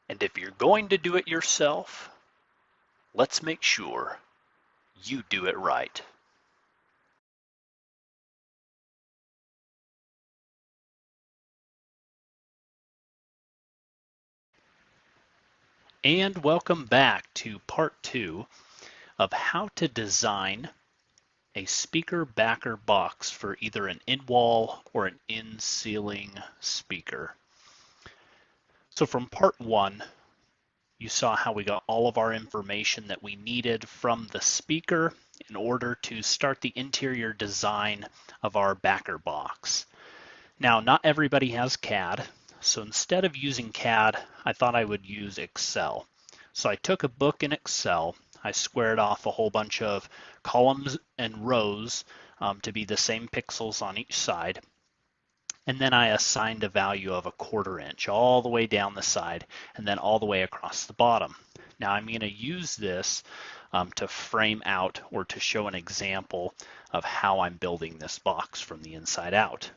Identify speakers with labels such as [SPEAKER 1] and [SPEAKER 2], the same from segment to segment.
[SPEAKER 1] And if you're going to do it yourself, let's make sure you do it right. And welcome back to part 2 of how to design a speaker backer box for either an in-wall or an in-ceiling speaker. So from part 1, you saw how we got all of our information that we needed from the speaker in order to start the interior design of our backer box. Now, not everybody has CAD, so instead of using CAD, I thought I would use Excel. So I took a book in Excel, I squared off a whole bunch of columns and rows to be the same pixels on each side, and then I assigned a value of 1/4 inch all the way down the side and then all the way across the bottom. Now I'm going to use this to frame out or to show an example of how I'm building this box from the inside out.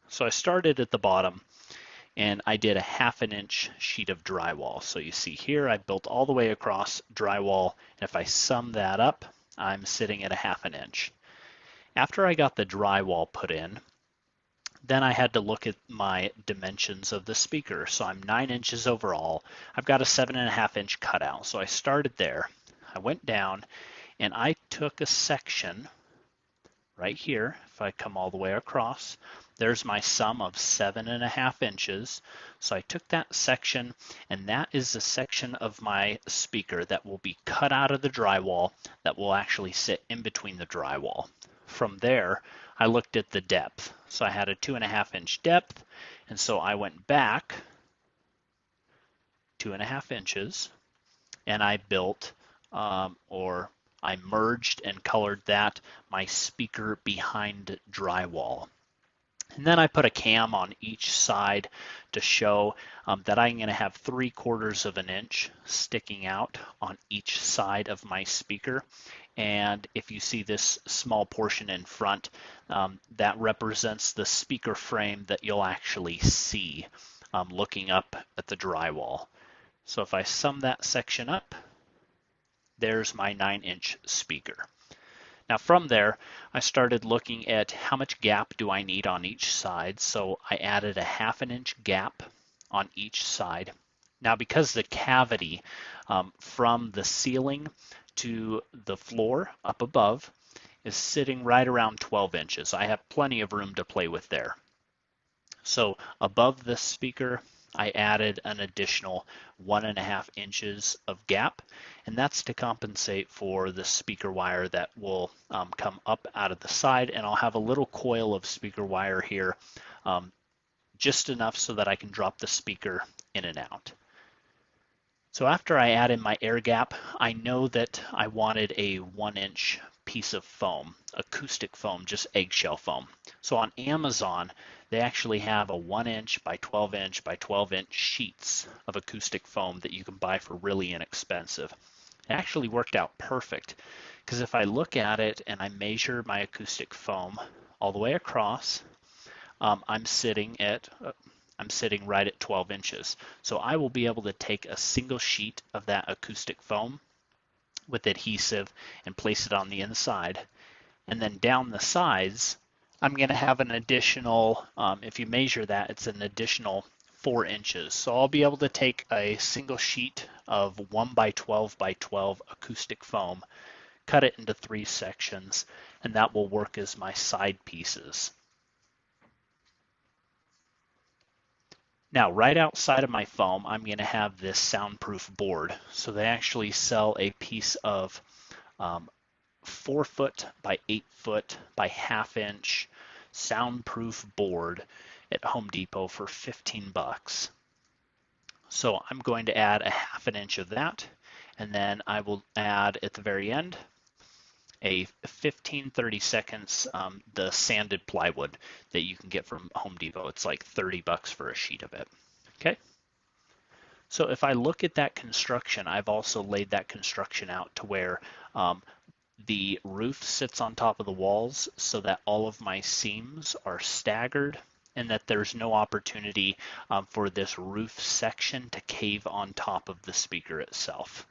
[SPEAKER 1] So I started at the bottom and I did a 1/2 inch sheet of drywall. So you see here I built all the way across drywall, and if I sum that up, I'm sitting at a 1/2 inch. After I got the drywall put in, then I had to look at my dimensions of the speaker. So I'm 9 inches overall. I've got a 7.5 inch cutout. So I started there. I went down and I took a section right here. If I come all the way across, there's my sum of 7.5 inches. So I took that section, and that is the section of my speaker that will be cut out of the drywall that will actually sit in between the drywall. From there, I looked at the depth. So I had a 2.5 inch depth, and so I went back 2.5 inches and I built or I merged and colored that my speaker behind drywall. And then I put a cam on each side to show that I'm going to have 3/4 of an inch sticking out on each side of my speaker. And if you see this small portion in front, that represents the speaker frame that you'll actually see looking up at the drywall. So if I sum that section up, there's my 9-inch speaker. Now from there, I started looking at how much gap do I need on each side. So I added a 1/2 inch gap on each side. Now because the cavity from the ceiling to the floor up above is sitting right around 12 inches. I have plenty of room to play with there. So above the speaker, I added an additional 1.5 inches of gap, and that's to compensate for the speaker wire that will come up out of the side, and I'll have a little coil of speaker wire here, just enough so that I can drop the speaker in and out. So after I add in my air gap, I know that I wanted a 1-inch piece of foam, acoustic foam, just eggshell foam. So on Amazon, they actually have a 1-inch by 12-inch by 12-inch sheets of acoustic foam that you can buy for really inexpensive. It actually worked out perfect because if I look at it and I measure my acoustic foam all the way across, I'm sitting right at 12 inches. So I will be able to take a single sheet of that acoustic foam with adhesive and place it on the inside. And then down the sides, I'm going to have an additional, if you measure that, it's an additional 4 inches. So I'll be able to take a single sheet of 1 by 12 by 12 acoustic foam, cut it into 3 sections, and that will work as my side pieces. Now, right outside of my foam, I'm going to have this soundproof board. So they actually sell a piece of 4 foot by 8 foot by 1/2 inch soundproof board at Home Depot for 15 bucks. So I'm going to add a 1/2 inch of that, and then I will add at the very end a 15-30 seconds the sanded plywood that you can get from Home Depot. It's like 30 bucks for a sheet of it. Okay. So if I look at that construction, I've also laid that construction out to where the roof sits on top of the walls so that all of my seams are staggered and that there's no opportunity for this roof section to cave on top of the speaker itself.